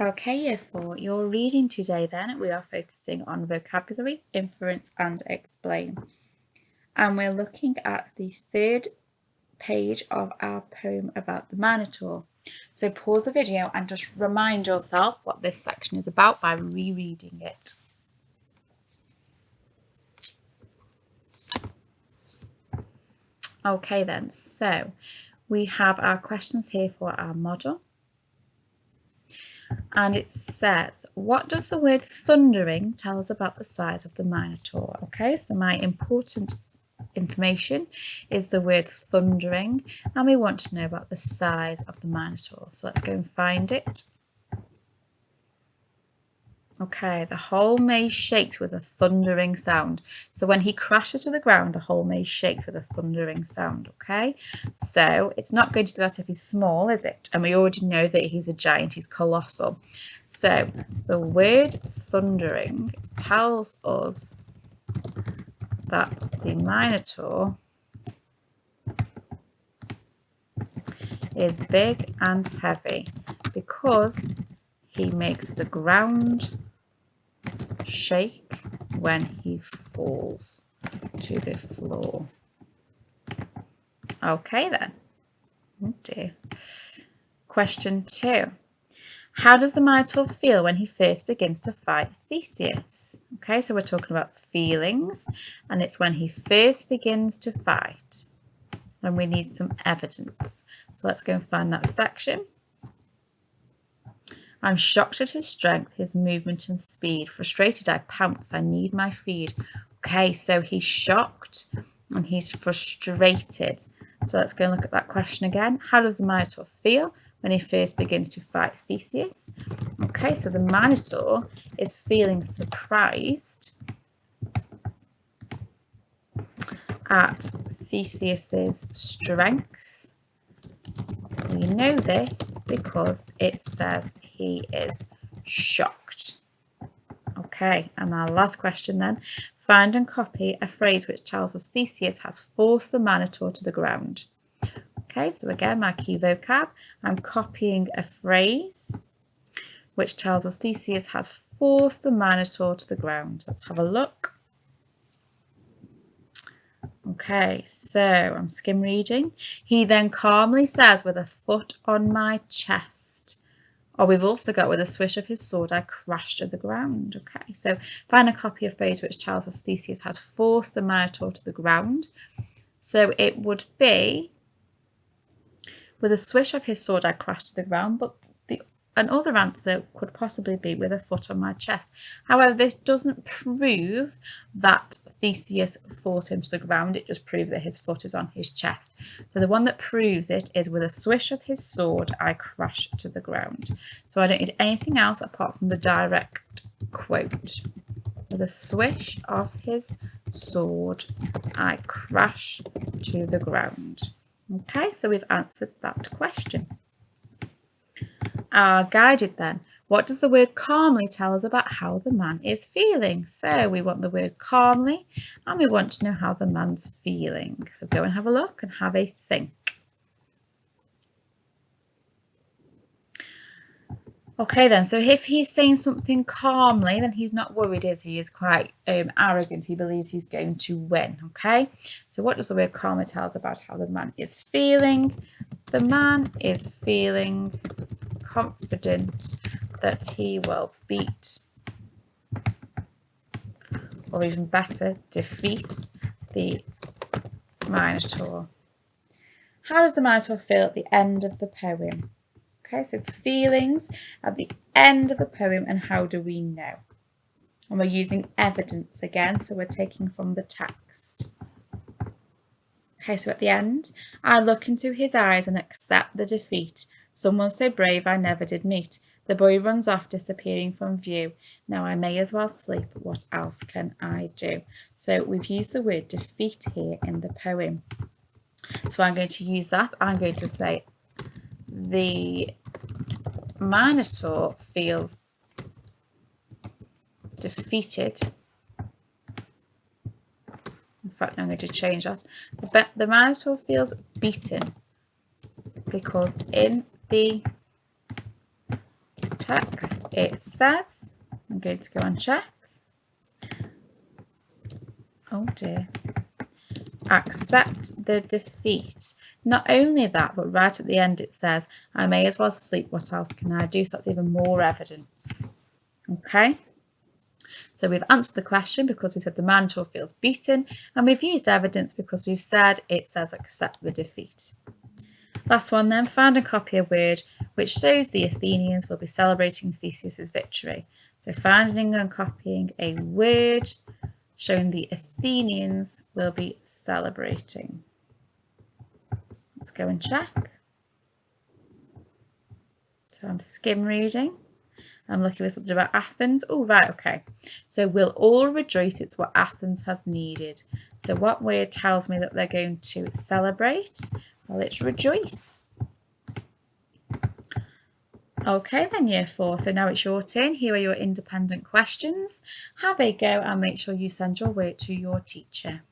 Okay, Year 4, your reading today then, we are focusing on vocabulary, inference and explain. And we're looking at the third page of our poem about the Minotaur. So pause the video and just remind yourself what this section is about by rereading it. Okay then, so we have our questions here for our model. And it says, what does the word thundering tell us about the size of the Minotaur? Okay, so my important information is the word thundering, and we want to know about the size of the Minotaur. So let's go and find it. Okay, the whole maze shakes with a thundering sound. So when he crashes to the ground, the whole maze shakes with a thundering sound, okay? So it's not going to do that if he's small, is it? And we already know that he's a giant, he's colossal. So the word thundering tells us that the Minotaur is big and heavy because he makes the ground shake when he falls to the floor. Okay then. Oh dear. Question 2. How does the Minotaur feel when he first begins to fight Theseus? Okay, so we're talking about feelings, and it's when he first begins to fight. And we need some evidence. So let's go and find that section. I'm shocked at his strength, his movement and speed. Frustrated, I pounce. I need my feed. Okay, so he's shocked and he's frustrated. So let's go and look at that question again. How does the Minotaur feel when he first begins to fight Theseus? Okay, so the Minotaur is feeling surprised at Theseus's strength. We know this because it says he is shocked. Okay, and our last question then. Find and copy a phrase which tells us Theseus has forced the Minotaur to the ground. Okay, so again, my key vocab, I'm copying a phrase which tells us Theseus has forced the Minotaur to the ground. Let's have a look. Okay, so I'm skim reading. He then calmly says, with a foot on my chest. Or we've also got, with a swish of his sword, I crashed to the ground. Okay, so find a copy of phrase which tells us Theseus has forced the Minotaur to the ground. So it would be, with a swish of his sword, I crashed to the ground, but another answer could possibly be with a foot on my chest. However, this doesn't prove that Theseus forced him to the ground. It just proves that his foot is on his chest. So the one that proves it is with a swish of his sword, I crash to the ground. So I don't need anything else apart from the direct quote. With a swish of his sword, I crash to the ground. Okay, so we've answered that question. Guided then. What does the word calmly tell us about how the man is feeling? So we want the word calmly and we want to know how the man's feeling. So go and have a look and have a think. Okay then, so if he's saying something calmly, then he's not worried, is he? He's quite arrogant. He believes he's going to win, okay? So what does the word calmly tell us about how the man is feeling? The man is feeling confident that he will beat, or even better, defeat the Minotaur. How does the Minotaur feel at the end of the poem? Okay, so feelings at the end of the poem, and how do we know? And we're using evidence again, so we're taking from the text. Okay, so at the end, I look into his eyes and accept the defeat. Someone so brave I never did meet. The boy runs off, disappearing from view. Now I may as well sleep. What else can I do? So we've used the word defeat here in the poem. So I'm going to use that. I'm going to say the Minotaur feels defeated. In fact, I'm going to change that. The Minotaur feels beaten because in the text, it says, I'm going to go and check. Oh dear. Accept the defeat. Not only that, but right at the end it says, I may as well sleep, what else can I do? So that's even more evidence. Okay. So we've answered the question because we said the Minotaur feels beaten, and we've used evidence because we've said it says accept the defeat. Last one then, find and copy a word which shows the Athenians will be celebrating Theseus's victory. So finding and copying a word showing the Athenians will be celebrating. Let's go and check. So I'm skim reading. I'm looking for something about Athens. Oh, right, okay. So we'll all rejoice. It's what Athens has needed. So what word tells me that they're going to celebrate? Well, it's rejoice. Okay then, Year 4. So now it's your turn. Here are your independent questions. Have a go and make sure you send your work to your teacher.